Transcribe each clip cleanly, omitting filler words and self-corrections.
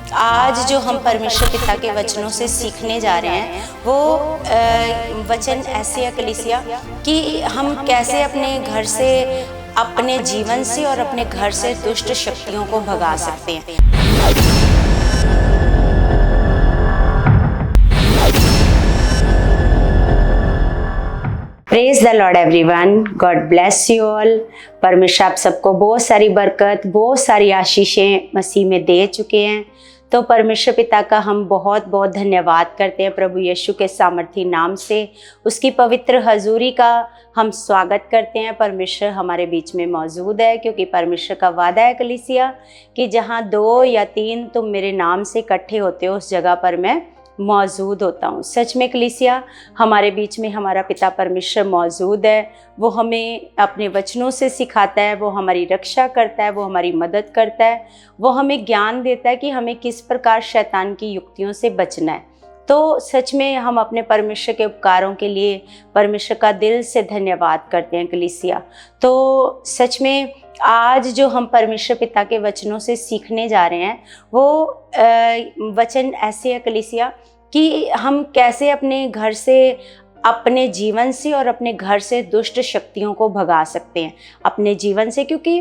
आज जो हम परमेश्वर पिता के वचनों से सीखने जा रहे हैं वो वचन ऐसे है कलीसिया कि हम कैसे अपने घर से, अपने जीवन से और अपने घर से दुष्ट शक्तियों को भगा सकते हैं। Praise the Lord everyone, God bless you all. परमेश्वर आप सबको बहुत सारी बरकत, बहुत सारी आशीषें मसीह में दे चुके हैं। तो परमेश्वर पिता का हम बहुत बहुत धन्यवाद करते हैं प्रभु यीशु के सामर्थी नाम से। उसकी पवित्र हजूरी का हम स्वागत करते हैं। परमेश्वर हमारे बीच में मौजूद है, क्योंकि परमेश्वर का वादा है कलीसिया कि जहाँ 2 या 3 तुम मेरे नाम से इकट्ठे होते हो उस जगह पर मैं मौजूद होता हूँ। सच में कलीसिया हमारे बीच में हमारा पिता परमेश्वर मौजूद है। वो हमें अपने वचनों से सिखाता है, वो हमारी रक्षा करता है, वो हमारी मदद करता है, वो हमें ज्ञान देता है कि हमें किस प्रकार शैतान की युक्तियों से बचना है। तो सच में हम अपने परमेश्वर के उपकारों के लिए परमेश्वर का दिल से धन्यवाद करते हैं कलीसिया। तो सच में आज जो हम परमेश्वर पिता के वचनों से सीखने जा रहे हैं वो वचन ऐसे है कलीसिया कि हम कैसे अपने घर से, अपने जीवन से और अपने घर से दुष्ट शक्तियों को भगा सकते हैं अपने जीवन से। क्योंकि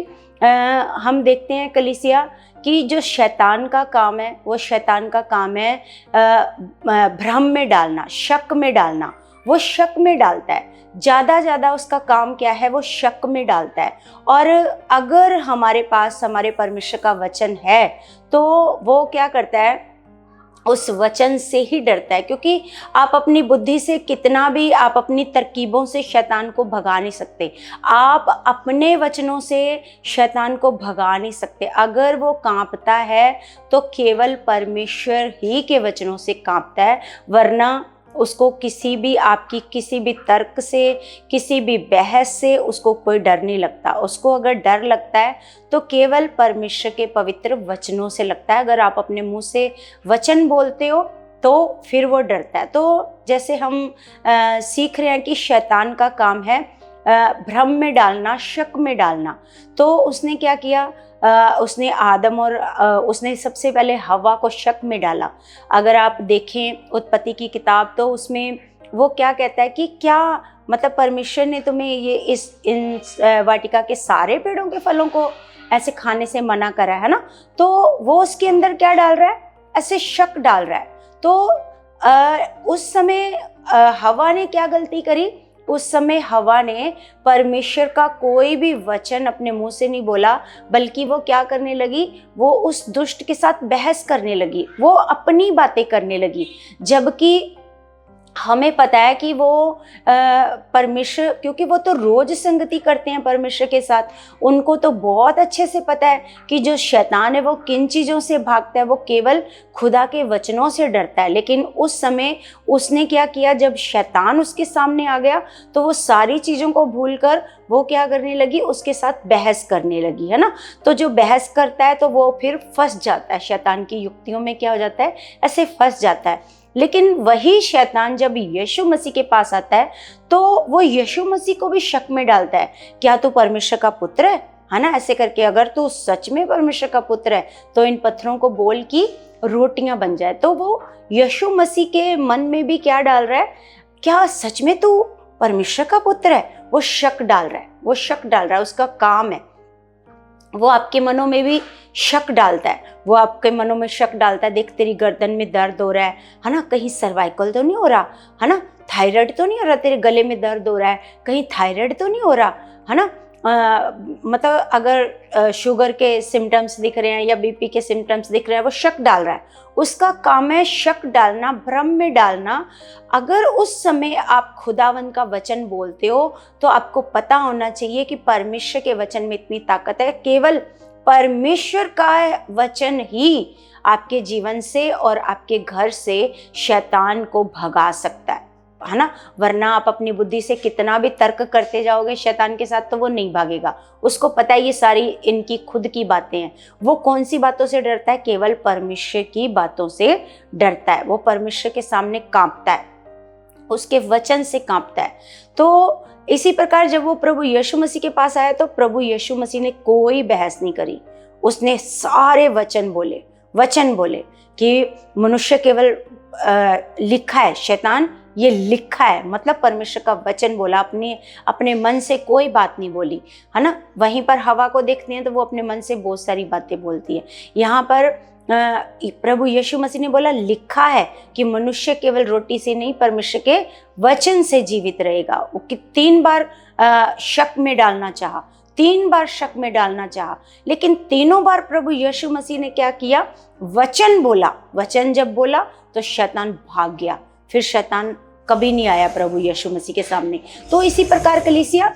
हम देखते हैं कलीसिया कि जो शैतान का काम है वो शैतान का काम है भ्रम में डालना, शक में डालना। वो शक में डालता है, ज़्यादा उसका काम क्या है, वो शक में डालता है। और अगर हमारे पास हमारे परमेश्वर का वचन है तो वो क्या करता है, उस वचन से ही डरता है। क्योंकि आप अपनी बुद्धि से कितना भी, आप अपनी तरकीबों से शैतान को भगा नहीं सकते। आप अपने वचनों से शैतान को भगा नहीं सकते। अगर वो कांपता है तो केवल परमेश्वर ही के वचनों से कांपता है, वरना उसको किसी भी, आपकी किसी भी तर्क से, किसी भी बहस से उसको कोई डर नहीं लगता। उसको अगर डर लगता है तो केवल परमेश्वर के पवित्र वचनों से लगता है। अगर आप अपने मुंह से वचन बोलते हो तो फिर वो डरता है। तो जैसे हम सीख रहे हैं कि शैतान का काम है भ्रम में डालना, शक में डालना। तो उसने क्या किया, उसने आदम और उसने सबसे पहले हवा को शक में डाला। अगर आप देखें उत्पत्ति की किताब तो उसमें वो क्या कहता है कि क्या मतलब परमेश्वर ने तुम्हें ये इन वाटिका के सारे पेड़ों के फलों को ऐसे खाने से मना करा है ना। तो वो उसके अंदर क्या डाल रहा है, ऐसे शक डाल रहा है। तो उस समय हवा ने क्या गलती करी, उस समय हवा ने परमेश्वर का कोई भी वचन अपने मुंह से नहीं बोला, बल्कि वो क्या करने लगी, वो उस दुष्ट के साथ बहस करने लगी, वो अपनी बातें करने लगी। जबकि हमें पता है कि वो परमेश्वर, क्योंकि वो तो रोज संगति करते हैं परमेश्वर के साथ, उनको तो बहुत अच्छे से पता है कि जो शैतान है वो किन चीज़ों से भागता है, वो केवल खुदा के वचनों से डरता है। लेकिन उस समय उसने क्या किया, जब शैतान उसके सामने आ गया तो वो सारी चीज़ों को भूलकर वो क्या करने लगी, उसके साथ बहस करने लगी, है ना। तो जो बहस करता है तो वो फिर फंस जाता है, शैतान की युक्तियों में क्या हो जाता है, ऐसे फंस जाता है। लेकिन वही शैतान जब यीशु मसीह के पास आता है तो वो यीशु मसीह को भी शक में डालता है, क्या तू परमेश्वर का पुत्र है ना, ऐसे करके। अगर तू सच में परमेश्वर का पुत्र है तो इन पत्थरों को बोल की रोटियां बन जाए। तो वो यीशु मसीह के मन में भी क्या डाल रहा है, क्या सच में तू परमेश्वर का पुत्र है, वो शक डाल रहा है, वो शक डाल रहा है। उसका काम है, वो आपके मनों में भी शक डालता है। वो आपके मनों में शक डालता है, देख तेरी गर्दन में दर्द हो रहा है ना, कहीं सर्वाइकल तो नहीं हो रहा है ना, थायराइड तो नहीं हो रहा, तेरे गले में दर्द हो रहा है, कहीं थायराइड तो नहीं हो रहा है ना। मतलब अगर शुगर के सिम्टम्स दिख रहे हैं या बीपी के सिम्टम्स दिख रहे हैं, वो शक डाल रहा है। उसका काम है शक डालना, भ्रम में डालना। अगर उस समय आप खुदावन का वचन बोलते हो तो आपको पता होना चाहिए कि परमेश्वर के वचन में इतनी ताकत है। केवल परमेश्वर का वचन ही आपके जीवन से और आपके घर से शैतान को भगा सकता है ना। वरना आप अपनी बुद्धि से कितना भी तर्क करते जाओगे शैतान के साथ तो वो नहीं भागेगा। उसको पता है ये सारी इनकी खुद की बातें हैं। वो कौन सी बातों से डरता है, केवल परमेश्वर की बातों से डरता है। वो परमेश्वर के सामने कांपता है, उसके वचन से कांपता है। तो इसी प्रकार जब वो प्रभु यीशु मसीह के पास आया तो प्रभु यीशु मसीह ने कोई बहस नहीं करी, उसने सारे वचन बोले। वचन बोले कि मनुष्य केवल लिखा है, शैतान ये लिखा है, मतलब परमेश्वर का वचन बोला, अपने मन से कोई बात नहीं बोली, है ना। वहीं पर हवा को देखते हैं तो वो अपने मन से बहुत सारी बातें बोलती है। यहाँ पर प्रभु यीशु मसीह ने बोला लिखा है कि मनुष्य केवल रोटी से नहीं परमेश्वर के वचन से जीवित रहेगा। वो 3 बार शक में डालना चाहा, 3 बार शक में डालना चाहा, लेकिन तीनों बार प्रभु यीशु मसीह ने क्या किया, वचन बोला। वचन जब बोला तो शैतान भाग गया, फिर शैतान कभी नहीं आया प्रभु यीशु मसीह के सामने। तो इसी प्रकार कलीसिया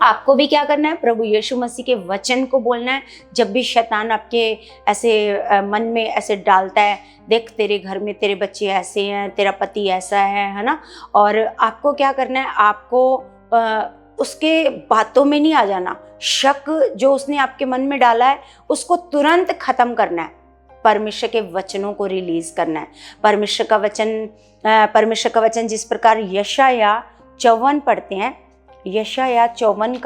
आपको भी क्या करना है, प्रभु यीशु मसीह के वचन को बोलना है। जब भी शैतान आपके ऐसे मन में ऐसे डालता है, देख तेरे घर में तेरे बच्चे ऐसे हैं, तेरा पति ऐसा है ना, और आपको क्या करना है, आपको उसके बातों में नहीं आ जाना। शक जो उसने आपके मन में डाला है उसको तुरंत खत्म करना है, परमेश्वर के वचनों को रिलीज करना है। परमेश्वर का वचन जिस प्रकार यशाया 54 पढ़ते हैं, यशाया 54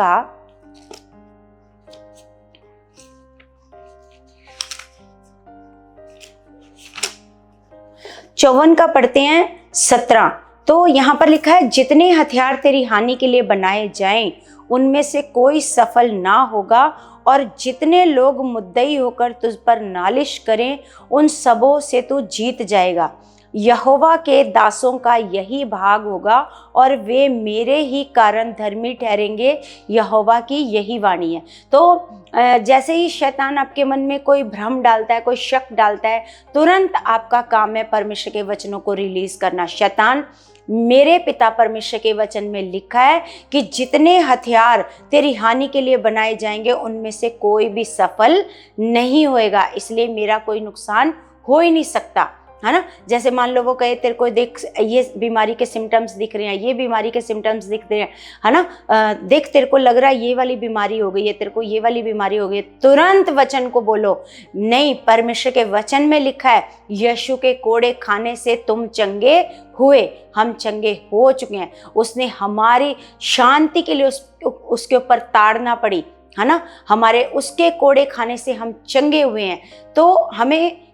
का पढ़ते हैं 17। तो यहाँ पर लिखा है, जितने हथियार तेरी हानि के लिए बनाए जाएं उनमें से कोई सफल ना होगा, और जितने लोग मुद्दई होकर तुझ पर नालिश करें उन सबों से तू जीत जाएगा। यहोवा के दासों का यही भाग होगा और वे मेरे ही कारण धर्मी ठहरेंगे, यहोवा की यही वाणी है। तो जैसे ही शैतान आपके मन में कोई भ्रम डालता है, कोई शक डालता है, तुरंत आपका काम है परमेश्वर के वचनों को रिलीज करना। शैतान, मेरे पिता परमेश्वर के वचन में लिखा है कि जितने हथियार तेरी हानि के लिए बनाए जाएंगे उनमें से कोई भी सफल नहीं होएगा, इसलिए मेरा कोई नुकसान हो ही नहीं सकता, है ना। जैसे मान लो वो कहे तेरे को देख ये बीमारी के सिम्टम्स दिख रहे हैं, ये बीमारी के सिम्टम्स दिख रहे हैं, है ना, देख तेरे को लग रहा है ये वाली बीमारी हो गई है, तेरे को ये वाली बीमारी हो गई है, तुरंत वचन को बोलो, नहीं, परमेश्वर के वचन में लिखा है यीशु के कोड़े खाने से तुम चंगे हुए, हम चंगे हो चुके हैं। उसने हमारी शांति के लिए उसके ऊपर ताड़ना पड़ी, है ना, हमारे उसके कोड़े खाने से हम चंगे हुए हैं। तो हमें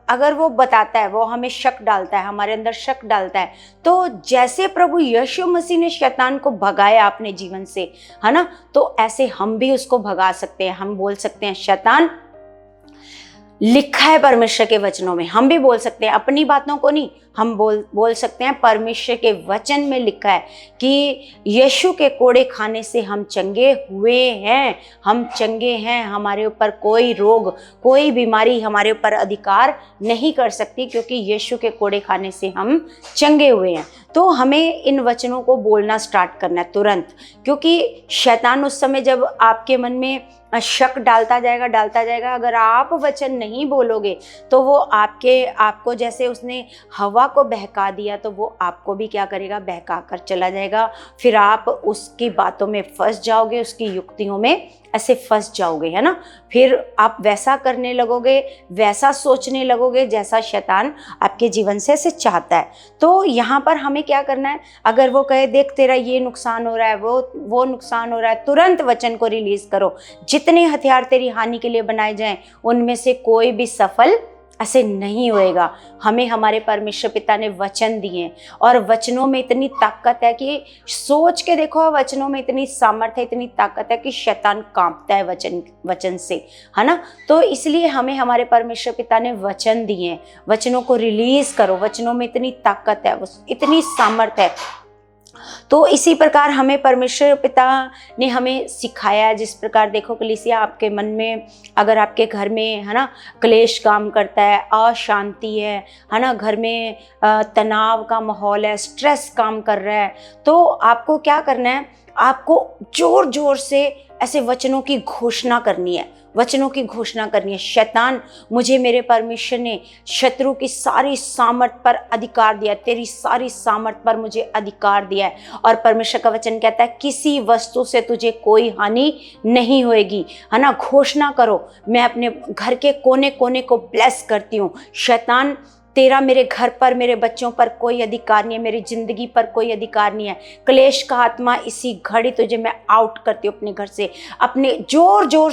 अगर वो बताता है, वो हमें शक डालता है, हमारे अंदर शक डालता है, तो जैसे प्रभु यीशु मसीह ने शैतान को भगाया अपने जीवन से, है ना, तो ऐसे हम भी उसको भगा सकते हैं। हम बोल सकते हैं शैतान, लिखा है परमेश्वर के वचनों में, हम भी बोल सकते हैं, अपनी बातों को नहीं, हम बोल सकते हैं परमेश्वर के वचन में लिखा है कि यीशु के कोड़े खाने से हम चंगे हुए हैं, हम चंगे हैं, हमारे ऊपर कोई रोग, कोई बीमारी हमारे ऊपर अधिकार नहीं कर सकती, क्योंकि यीशु के कोड़े खाने से हम चंगे हुए हैं। तो हमें इन वचनों को बोलना स्टार्ट करना है तुरंत, क्योंकि शैतान उस समय जब आपके मन में शक डालता जाएगा, अगर आप वचन नहीं बोलोगे तो वो आपको जैसे उसने हवा को बहका दिया, तो वो आपको भी क्या करेगा, बहका कर चला जाएगा। फिर आप उसकी बातों में फंस जाओगे, उसकी युक्तियों में ऐसे फंस जाओगे, है ना। फिर आप वैसा करने लगोगे, वैसा सोचने लगोगे जैसा शैतान आपके जीवन से ऐसे चाहता है। तो यहाँ पर हमें क्या करना है, अगर वो कहे देख तेरा ये नुकसान हो रहा है, वो नुकसान हो रहा है, तुरंत वचन को रिलीज करो। जितने हथियार तेरी हानि के लिए बनाए जाएं उनमें से कोई भी सफल ऐसे नहीं होएगा। हमें हमारे परमेश्वर पिता ने वचन दिए, और वचनों में इतनी ताकत है कि सोच के देखो, वचनों में इतनी सामर्थ्य, इतनी ताकत है कि शैतान कांपता है वचन से, है ना। तो इसलिए हमें हमारे परमेश्वर पिता ने वचन दिए, वचनों को रिलीज करो, वचनों में इतनी ताकत है, इतनी सामर्थ्य है। तो इसी प्रकार हमें परमेश्वर पिता ने हमें सिखाया, जिस प्रकार देखो कलीसिया, आपके मन में अगर आपके घर में, है ना, क्लेश काम करता है, अशांति है ना, घर में तनाव का माहौल है, स्ट्रेस काम कर रहा है, तो आपको क्या करना है, आपको जोर जोर से ऐसे वचनों की घोषणा करनी है, वचनों की घोषणा करनी है। शैतान, मुझे मेरे परमेश्वर ने शत्रु की सारी सामर्थ पर अधिकार दिया, तेरी सारी सामर्थ पर मुझे अधिकार दिया है, और परमेश्वर का वचन कहता है किसी वस्तु से तुझे कोई हानि नहीं होएगी, है ना। घोषणा करो, मैं अपने घर के कोने कोने को ब्लेस करती हूँ। शैतान तेरा मेरे घर पर, मेरे बच्चों पर कोई अधिकार नहीं है, मेरी जिंदगी पर कोई अधिकार नहीं है। क्लेश का आत्मा इसी घड़ी तुझे मैं आउट करती हूँ अपने घर से। अपने जोर जोर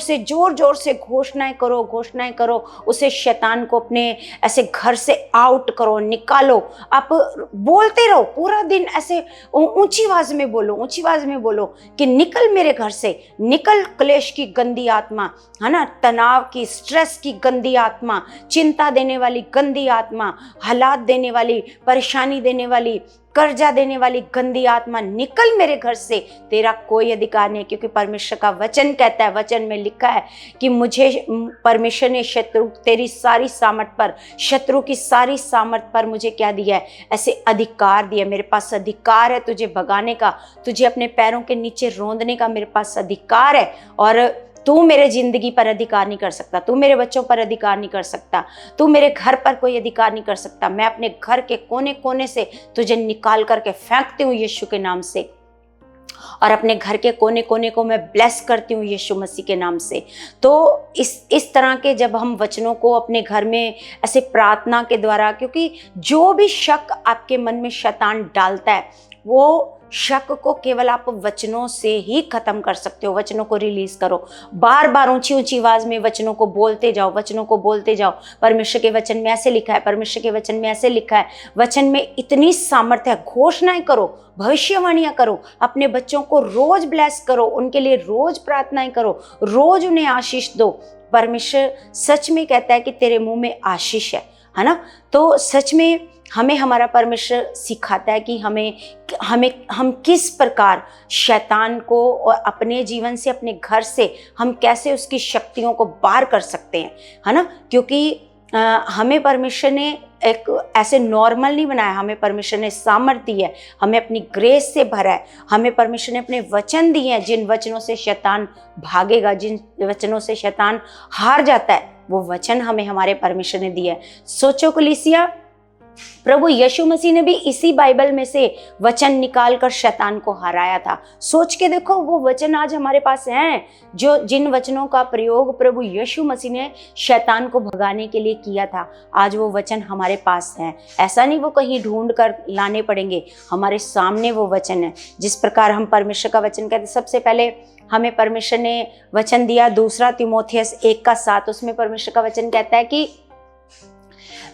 से घोषणाएं करो, उसे शैतान को अपने ऐसे घर से आउट करो, निकालो। आप बोलते रहो पूरा दिन, ऐसे ऊंची आवाज में बोलो कि निकल मेरे घर से, निकल क्लेश की गंदी आत्मा, है ना, तनाव की, स्ट्रेस की गंदी आत्मा, चिंता देने वाली गंदी आत्मा, हालात देने वाली, परेशानी देने वाली, कर्जा देने वाली गंदी आत्मा, निकल मेरे घर से, तेरा कोई अधिकार नहीं है। क्योंकि परमेश्वर का वचन कहता है, वचन में लिखा है कि मुझे परमेश्वर ने तेरी सारी सामर्थ पर, शत्रु की सारी सामर्थ पर मुझे क्या दिया है, ऐसे अधिकार दिया। मेरे पास अधिकार है तुझे भगाने का, तुझे अपने पैरों के नीचे रौंदने का मेरे पास अधिकार है। और तू मेरे जिंदगी पर अधिकार नहीं कर सकता, तू मेरे बच्चों पर अधिकार नहीं कर सकता, तू मेरे घर पर कोई अधिकार नहीं कर सकता। मैं अपने घर के कोने कोने से तुझे निकाल करके फेंकती हूँ यीशु के नाम से, और अपने घर के कोने कोने को मैं ब्लेस करती हूँ यीशु मसीह के नाम से। तो इस तरह के जब हम वचनों को अपने घर में ऐसे प्रार्थना के द्वारा, क्योंकि जो भी शक आपके मन में शैतान डालता है, वो शक को केवल आप वचनों से ही खत्म कर सकते हो। वचनों को रिलीज करो, बार बार ऊंची आवाज में वचनों को बोलते जाओ। परमेश्वर के वचन में ऐसे लिखा है, परमेश्वर के वचन में ऐसे लिखा है, वचन में इतनी सामर्थ्य है। घोषणाएं करो, भविष्यवाणियां करो, अपने बच्चों को रोज ब्लेस करो, उनके लिए रोज प्रार्थनाएं करो, रोज उन्हें आशीष दो। परमेश्वर सच में कहता है कि तेरे मुंह में आशीष है ना। तो सच में हमें हमारा परमेश्वर सिखाता है कि हम किस प्रकार शैतान को और अपने जीवन से, अपने घर से हम कैसे उसकी शक्तियों को बाहर कर सकते हैं, है ना। क्योंकि हमें परमेश्वर ने एक ऐसे नॉर्मल नहीं बनाया, हमें परमेश्वर ने सामर्थ्य दी है, हमें अपनी ग्रेस से भरा है, हमें परमेश्वर ने अपने वचन दिए हैं जिन वचनों से शैतान भागेगा, जिन वचनों से शैतान हार जाता है, वो वचन हमें हमारे परमेश्वर ने दिया है। सोचो कलीसिया, प्रभु यीशु मसीह ने भी इसी बाइबल में से वचन निकालकर शैतान को हराया था। सोच के देखो, वो वचन आज हमारे पास हैं, जिन वचनों का प्रयोग प्रभु यीशु मसीह ने शैतान को भगाने के लिए किया था, आज वो वचन हमारे पास हैं। ऐसा नहीं वो कहीं ढूंढ कर लाने पड़ेंगे, हमारे सामने वो वचन है। जिस प्रकार हम परमेश्वर का वचन कहते, सबसे पहले हमें परमेश्वर ने वचन दिया, 2 तीमुथियुस 1:7, उसमें परमेश्वर का वचन कहता है कि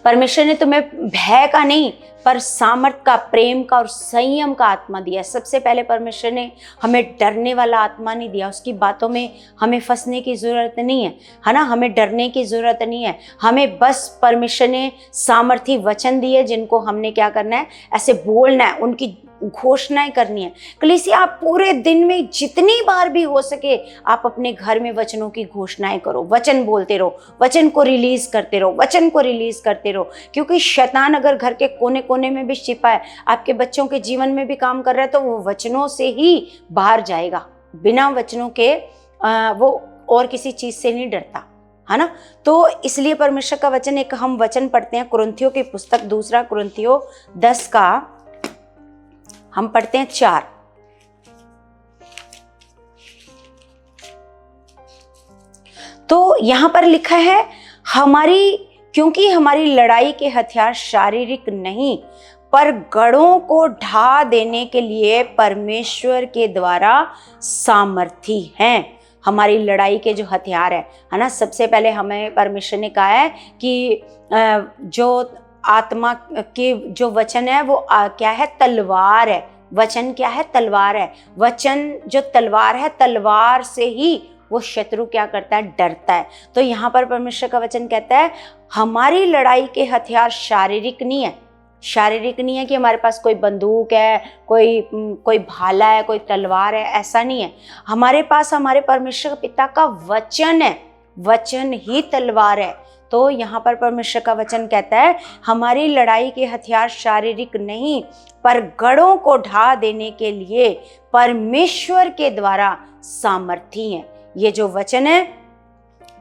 परमेश्वर ने तुम्हें भय का नहीं पर सामर्थ का, प्रेम का और संयम का आत्मा दिया। सबसे पहले परमेश्वर ने हमें डरने वाला आत्मा नहीं दिया, उसकी बातों में हमें फंसने की ज़रूरत नहीं है ना, हमें डरने की ज़रूरत नहीं है। हमें बस परमेश्वर ने सामर्थी वचन दिए जिनको हमने क्या करना है, ऐसे बोलना है, उनकी घोषणाएं करनी है। कलीसिया, आप पूरे दिन में जितनी बार भी हो सके आप अपने घर में वचनों की घोषणाएं करो, वचन बोलते रहो, वचन को रिलीज करते रहो, क्योंकि शैतान अगर घर के कोने कोने में भी छिपा है, आपके बच्चों के जीवन में भी काम कर रहा है, तो वो वचनों से ही बाहर जाएगा। बिना वचनों के वो और किसी चीज से नहीं डरता, है ना। तो इसलिए परमेश्वर का वचन, एक हम वचन पढ़ते हैं कुरिन्थियों की पुस्तक 2 कुरिन्थियों 10 का हम पढ़ते हैं 4। तो यहां पर लिखा है, क्योंकि हमारी लड़ाई के हथियार शारीरिक नहीं पर गढ़ों को ढा देने के लिए परमेश्वर के द्वारा सामर्थी हैं। हमारी लड़ाई के जो हथियार है ना, सबसे पहले हमें परमेश्वर ने कहा है कि जो आत्मा के जो वचन है वो क्या है, तलवार है। वचन क्या है, तलवार है। वचन जो तलवार है, तलवार से ही वो शत्रु क्या करता है, डरता है। तो यहाँ पर परमेश्वर का वचन कहता है हमारी लड़ाई के हथियार शारीरिक नहीं है कि हमारे पास कोई बंदूक है, कोई भाला है, कोई तलवार है, ऐसा नहीं है। हमारे पास हमारे परमेश्वर पिता का वचन है, वचन ही तलवार है। तो यहाँ पर परमेश्वर का वचन कहता है हमारी लड़ाई के हथियार शारीरिक नहीं पर गढ़ों को ढा देने के लिए परमेश्वर के द्वारा सामर्थी हैं। ये जो वचन है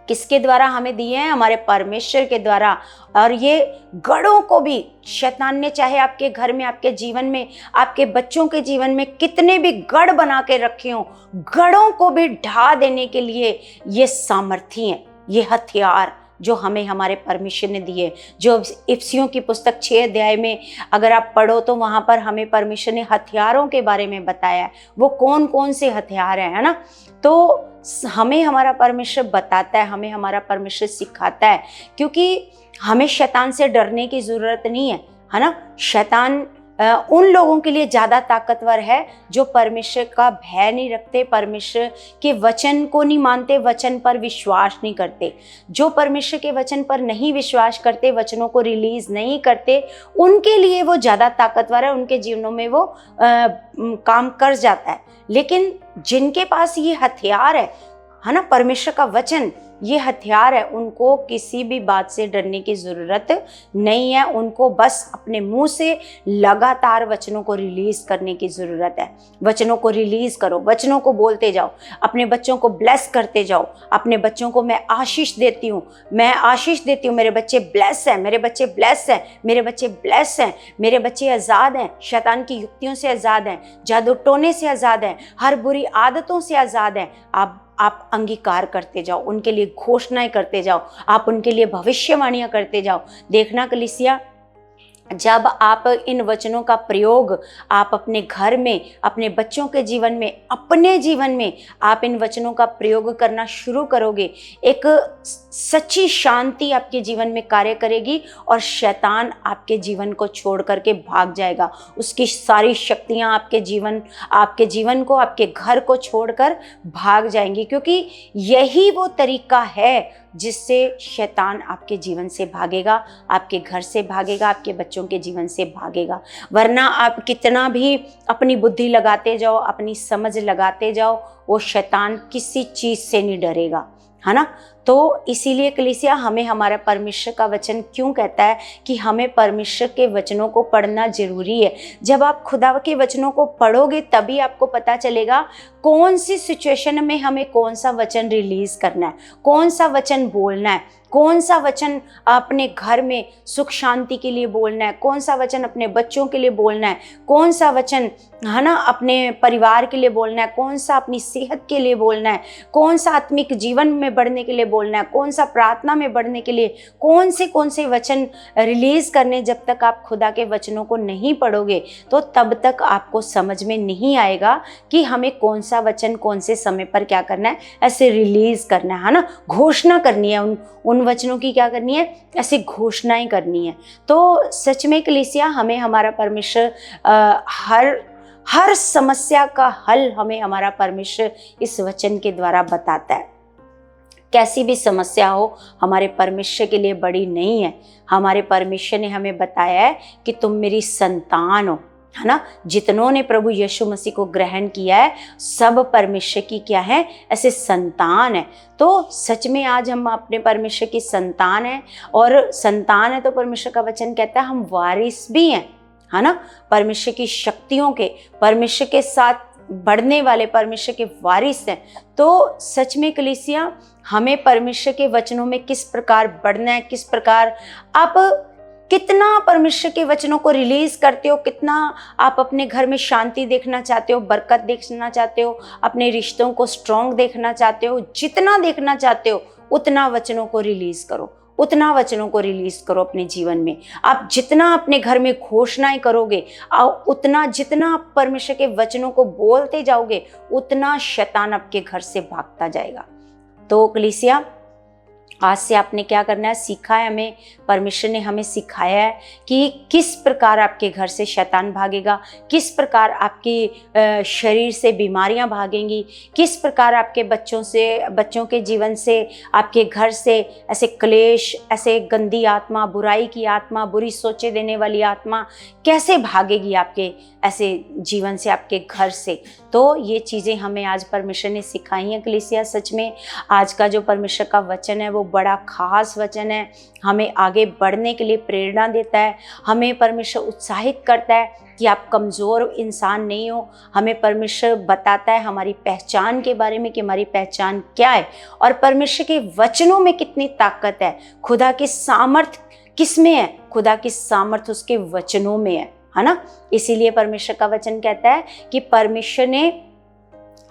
किसके द्वारा हमें दिए हैं, हमारे परमेश्वर के द्वारा। और ये गढ़ों को भी शैतान ने, चाहे आपके घर में, आपके जीवन में, आपके बच्चों के जीवन में कितने भी गढ़ बना के रखे हों, गढ़ों को भी ढा देने के लिए ये सामर्थी हैं, ये हथियार जो हमें हमारे परमेश्वर ने दिए। जो इफिसियों की पुस्तक 6 अध्याय में अगर आप पढ़ो तो वहाँ पर हमें परमेश्वर ने हथियारों के बारे में बताया है, वो कौन कौन से हथियार हैं, है ना। तो हमें हमारा परमेश्वर बताता है, हमें हमारा परमेश्वर सिखाता है, क्योंकि हमें शैतान से डरने की ज़रूरत नहीं है ना। शैतान उन लोगों के लिए ज़्यादा ताकतवर है जो परमेश्वर का भय नहीं रखते, परमेश्वर के वचन को नहीं मानते, वचन पर विश्वास नहीं करते। जो परमेश्वर के वचन पर नहीं विश्वास करते, वचनों को रिलीज़ नहीं करते, उनके लिए वो ज़्यादा ताकतवर है, उनके जीवनों में वो काम कर जाता है। लेकिन जिनके पास ये हथियार है ना, परमेश्वर का वचन, ये हथियार है, उनको किसी भी बात से डरने की ज़रूरत नहीं है। उनको बस अपने मुंह से लगातार वचनों को रिलीज़ करने की ज़रूरत है। वचनों को रिलीज़ करो, वचनों को बोलते जाओ, अपने बच्चों को ब्लेस करते जाओ। अपने बच्चों को मैं आशीष देती हूँ, मैं आशीष देती हूँ, मेरे बच्चे ब्लेस हैं, मेरे बच्चे ब्लेस हैं, मेरे बच्चे ब्लेस हैं, मेरे बच्चे आज़ाद हैं, शैतान की युक्तियों से आज़ाद हैं, जादू टोने से आज़ाद हैं, हर बुरी आदतों से आज़ाद हैं। आप अंगीकार करते जाओ, उनके लिए घोषणाएं करते जाओ, आप उनके लिए भविष्यवाणियां करते जाओ। देखना कलीसिया, जब आप इन वचनों का प्रयोग आप अपने घर में, अपने बच्चों के जीवन में, अपने जीवन में आप इन वचनों का प्रयोग करना शुरू करोगे, एक सच्ची शांति आपके जीवन में कार्य करेगी और शैतान आपके जीवन को छोड़ करके भाग जाएगा। उसकी सारी शक्तियां आपके जीवन को, आपके घर को छोड़कर भाग जाएंगी, क्योंकि यही वो तरीका है जिससे शैतान आपके जीवन से भागेगा, आपके घर से भागेगा, आपके बच्चों के जीवन से भागेगा। वरना आप कितना भी अपनी बुद्धि लगाते जाओ, अपनी समझ लगाते जाओ, वो शैतान किसी चीज़ से नहीं डरेगा, है ना। तो इसीलिए कलीसिया, हमें हमारा परमेश्वर का वचन क्यों कहता है कि हमें परमेश्वर के वचनों को पढ़ना जरूरी है। जब आप खुदा के वचनों को पढ़ोगे तभी आपको पता चलेगा कौन सी सिचुएशन में हमें कौन सा वचन रिलीज करना है, कौन सा वचन बोलना है, कौन सा वचन अपने घर में सुख शांति के लिए बोलना है, कौन सा वचन अपने बच्चों के लिए बोलना है, कौन सा वचन, है ना, अपने परिवार के लिए बोलना है, कौन सा अपनी सेहत के लिए बोलना है, कौन सा आत्मिक जीवन में बढ़ने के लिए बोलना है, कौन सा प्रार्थना में बढ़ने के लिए, कौन से वचन रिलीज करने। जब तक आप खुदा के वचनों को नहीं पढ़ोगे तो तब तक आपको समझ में नहीं आएगा कि हमें कौन सा वचन कौन से समय पर क्या करना है, ऐसे रिलीज करना है ना, घोषणा करनी है। उन वचनों की क्या करनी है, ऐसी घोषणाएं करनी है। तो सच में कलीसिया, हमें हमारा परमेश्वर हर समस्या का हल हमें हमारा परमेश्वर इस वचन के द्वारा बताता है। कैसी भी समस्या हो, हमारे परमेश्वर के लिए बड़ी नहीं है। हमारे परमेश्वर ने हमें बताया है कि तुम मेरी संतान हो, है ना। जितनों ने प्रभु यीशु मसीह को ग्रहण किया है, सब परमेश्वर की क्या है, ऐसे संतान है। तो सच में आज हम अपने परमेश्वर की संतान हैं, और संतान है तो परमेश्वर का वचन कहता है हम वारिस भी हैं, है ना। परमेश्वर की शक्तियों के, परमेश्वर के साथ बढ़ने वाले परमेश्वर के वारिस हैं। तो सच में कलीसिया, हमें परमेश्वर के वचनों में किस प्रकार बढ़ना है, किस प्रकार आप कितना परमेश्वर के वचनों को रिलीज करते हो, कितना आप अपने घर में शांति देखना चाहते हो, बरकत देखना चाहते हो, अपने रिश्तों को स्ट्रॉन्ग देखना चाहते हो, जितना देखना चाहते हो उतना वचनों को रिलीज करो, उतना वचनों को रिलीज करो अपने जीवन में। आप जितना अपने घर में घोषणाएं करोगे, उतना जितना आप परमेश्वर के वचनों को बोलते जाओगे, उतना शैतान आपके घर से भागता जाएगा। तो कलीसिया, आज से आपने क्या करना है, सीखा है, हमें परमेश्वर ने हमें सिखाया है कि किस प्रकार आपके घर से शैतान भागेगा, किस प्रकार आपके शरीर से बीमारियां भागेंगी, किस प्रकार आपके बच्चों के जीवन से, आपके घर से ऐसे क्लेश, ऐसे गंदी आत्मा, बुराई की आत्मा, बुरी सोचे देने वाली आत्मा कैसे भागेगी आपके ऐसे जीवन से, आपके घर से। तो ये चीज़ें हमें आज परमेश्वर ने सिखाई हैं कलीसिया। सच में आज का जो परमेश्वर का वचन है वो बड़ा खास वचन है, हमें आगे बढ़ने के लिए प्रेरणा देता है, हमें परमेश्वर उत्साहित करता है कि आप कमज़ोर इंसान नहीं हो। हमें परमेश्वर बताता है हमारी पहचान के बारे में कि हमारी पहचान क्या है, और परमेश्वर के वचनों में कितनी ताकत है। खुदा की सामर्थ किस में है, खुदा की सामर्थ उसके वचनों में है ना। इसीलिए परमेश्वर का वचन कहता है कि परमेश्वर ने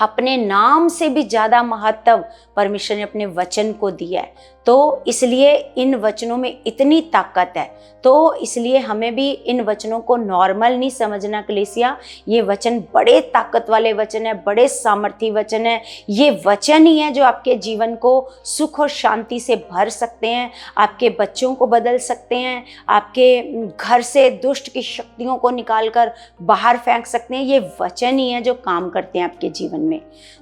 अपने नाम से भी ज़्यादा महत्व परमेश्वर ने अपने वचन को दिया है। तो इसलिए इन वचनों में इतनी ताकत है, तो इसलिए हमें भी इन वचनों को नॉर्मल नहीं समझना कलीसिया। ये वचन बड़े ताकत वाले वचन है, बड़े सामर्थी वचन है। ये वचन ही है जो आपके जीवन को सुख और शांति से भर सकते हैं, आपके बच्चों को बदल सकते हैं, आपके घर से दुष्ट की शक्तियों को निकालकर बाहर फेंक सकते हैं। ये वचन ही है जो काम करते हैं आपके जीवन में।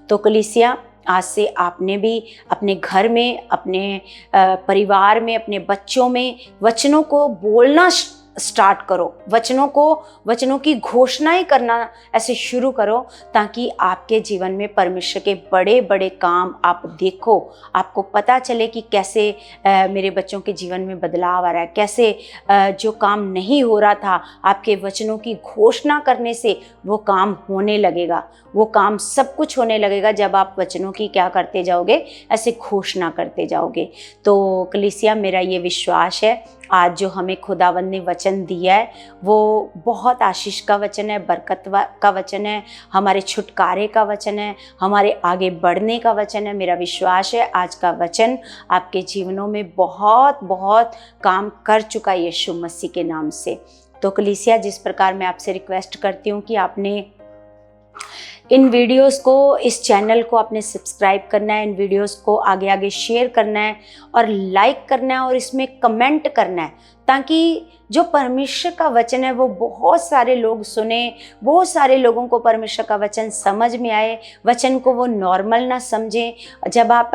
तो कलीसिया, आज से आपने भी अपने घर में, अपने परिवार में, अपने बच्चों में वचनों को बोलना स्टार्ट करो, वचनों की घोषणाएं करना ऐसे शुरू करो, ताकि आपके जीवन में परमेश्वर के बड़े बड़े काम आप देखो, आपको पता चले कि कैसे मेरे बच्चों के जीवन में बदलाव आ रहा है, कैसे जो काम नहीं हो रहा था आपके वचनों की घोषणा करने से वो काम होने लगेगा। वो काम सब कुछ होने लगेगा जब आप वचनों की क्या करते जाओगे, ऐसे घोषणा करते जाओगे। तो कलीसिया, मेरा ये विश्वास है आज जो हमें खुदावंद ने वचन दिया है वो बहुत आशीष का वचन है, बरकत का वचन है, हमारे छुटकारे का वचन है, हमारे आगे बढ़ने का वचन है। मेरा विश्वास है आज का वचन आपके जीवनों में बहुत बहुत काम कर चुका है यीशु मसीह के नाम से। तो कलीसिया, जिस प्रकार मैं आपसे रिक्वेस्ट करती हूँ कि आपने इन वीडियोस को, इस चैनल को आपने सब्सक्राइब करना है, इन वीडियोस को आगे आगे शेयर करना है और लाइक करना है और इसमें कमेंट करना है, ताकि जो परमेश्वर का वचन है वो बहुत सारे लोग सुने, बहुत सारे लोगों को परमेश्वर का वचन समझ में आए, वचन को वो नॉर्मल ना समझें। जब आप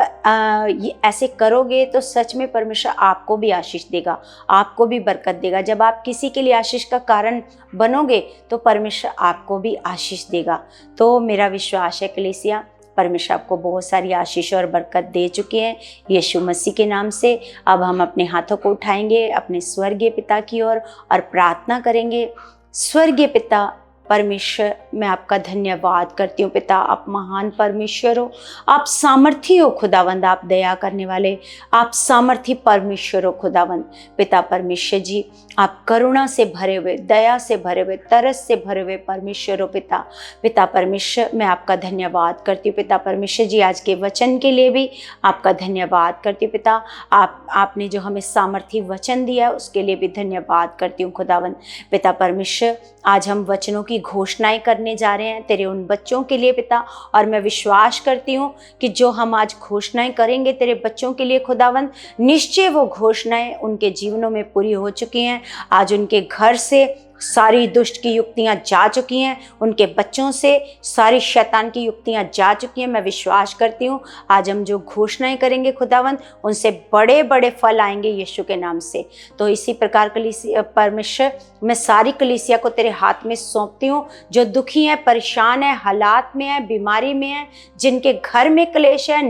ये ऐसे करोगे तो सच में परमेश्वर आपको भी आशीष देगा, आपको भी बरकत देगा। जब आप किसी के लिए आशीष का कारण बनोगे तो परमेश्वर आपको भी आशीष देगा। तो मेरा विश्वास है कलीसिया, परमेश्वर आपको बहुत सारी आशीष और बरकत दे चुके हैं यीशु मसीह के नाम से। अब हम अपने हाथों को उठाएंगे अपने स्वर्गीय पिता की ओर और प्रार्थना करेंगे। स्वर्गीय पिता परमेश्वर, मैं आपका धन्यवाद करती हूँ पिता, आप महान परमेश्वर हो, आप सामर्थी हो खुदावंद, आप दया करने वाले, आप सामर्थी परमेश्वर हो खुदावंद। पिता परमेश्वर जी, आप करुणा से भरे हुए, दया से भरे हुए, तरस से भरे हुए परमेश्वर हो पिता। पिता परमेश्वर, मैं आपका धन्यवाद करती हूँ पिता परमेश्वर जी, आज के वचन के लिए भी आपका धन्यवाद करती हूँ पिता। आपने जो हमें सामर्थी वचन दिया है उसके लिए भी धन्यवाद करती हूँ खुदावंद। पिता परमेश्वर, आज हम वचनों की घोषणाएं करने जा रहे हैं तेरे उन बच्चों के लिए पिता, और मैं विश्वास करती हूँ कि जो हम आज घोषणाएं करेंगे तेरे बच्चों के लिए खुदावंद, निश्चय वो घोषणाएं उनके जीवनों में पूरी हो चुकी हैं। आज उनके घर से सारी दुष्ट की युक्तियां जा चुकी हैं, उनके बच्चों से सारी शैतान की युक्तियां जा चुकी हैं। मैं विश्वास करती हूँ आज हम जो घोषणाएं करेंगे खुदावंद, उनसे बड़े बड़े फल आएंगे यीशु के नाम से। तो इसी प्रकार कलीसिया परमेश्वर, मैं सारी कलीसिया को तेरे हाथ में सौंपती हूँ, जो दुखी है, परेशान है, हालात में है, बीमारी में है, जिनके घर में क्लेश है,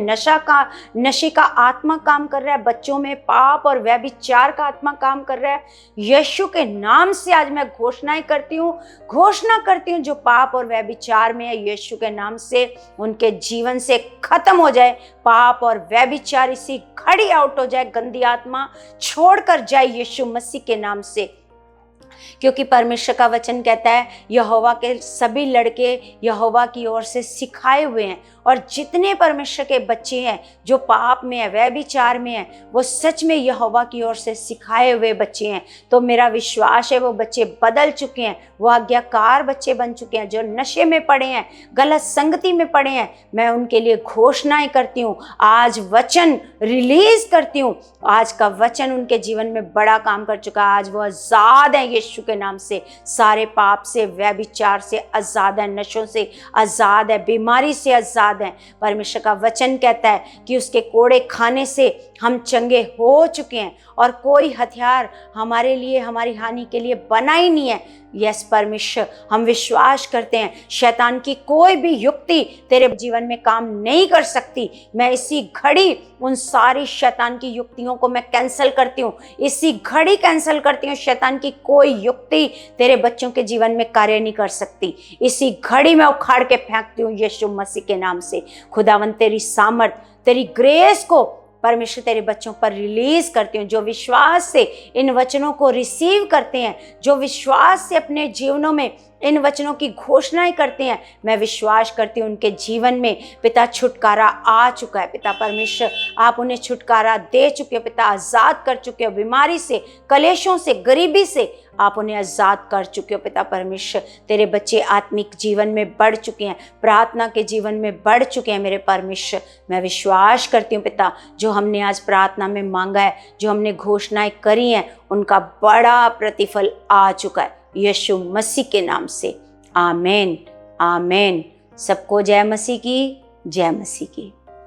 नशे का आत्मा काम कर रहा है, बच्चों में पाप और व्यभिचार का आत्मा काम कर रहा है, यीशु के नाम से आज मैं घोषणा करती हूँ जो पाप और व्यभिचार में है यीशु के नाम से उनके जीवन से खत्म हो जाए। पाप और व्यभिचार इसी घड़ी आउट हो जाए, गंदी आत्मा छोड़कर जाए यीशु मसीह के नाम से। क्योंकि परमेश्वर का वचन कहता है यहोवा के सभी लड़के यहोवा की ओर से सिखाए हुए हैं, और जितने परमेश्वर के बच्चे हैं जो पाप में है, व्यभिचार में है, वो सच में यहोवा की ओर से सिखाए हुए बच्चे हैं। तो मेरा विश्वास है वो बच्चे बदल चुके हैं, वो आज्ञाकार बच्चे बन चुके हैं। जो नशे में पड़े हैं, गलत संगति में पड़े हैं, मैं उनके लिए घोषणाएं करती हूँ, आज वचन रिलीज करती हूँ। आज का वचन उनके जीवन में बड़ा काम कर चुका है। आज वो आजाद है यीशु के नाम से, सारे पाप से, व्यभिचार से आजाद है, नशों से आजाद है, बीमारी से आजाद है। परमेश्वर का वचन कहता है कि उसके कोड़े खाने से हम चंगे हो चुके हैं, और कोई हथियार हमारे लिए, हमारी हानि के लिए बना ही नहीं है। यस परमेश्वर, हम विश्वास करते हैं शैतान की कोई भी युक्ति तेरे जीवन में काम नहीं कर सकती। मैं इसी घड़ी उन सारी शैतान की युक्तियों को मैं कैंसिल करती हूँ, इसी घड़ी कैंसिल करती हूँ। शैतान की कोई युक्ति तेरे बच्चों के जीवन में कार्य नहीं कर सकती, इसी घड़ी मैं उखाड़ के फेंकती हूँ यीशु मसीह के नाम से। खुदावंद तेरी सामर्थ, तेरी ग्रेस को परमेश्वर तेरे बच्चों पर रिलीज करती हूँ। जो विश्वास से इन वचनों को रिसीव करते हैं, जो विश्वास से अपने जीवनों में इन वचनों की घोषणाएं करते हैं, मैं विश्वास करती हूँ उनके जीवन में पिता छुटकारा आ चुका है। पिता परमेश्वर, आप उन्हें छुटकारा दे चुके हो पिता, आज़ाद कर चुके हो बीमारी से, कलेशों से, गरीबी से आप उन्हें आज़ाद कर चुके हो पिता परमेश्वर। तेरे बच्चे आत्मिक जीवन में बढ़ चुके हैं, प्रार्थना के जीवन में बढ़ चुके हैं मेरे परमेश्वर। मैं विश्वास करती हूँ पिता, जो हमने आज प्रार्थना में मांगा है, जो हमने घोषणाएं करी हैं, उनका बड़ा प्रतिफल आ चुका है यीशु मसीह के नाम से। आमीन, आमीन। सबको जय मसीह की, जय मसीह की।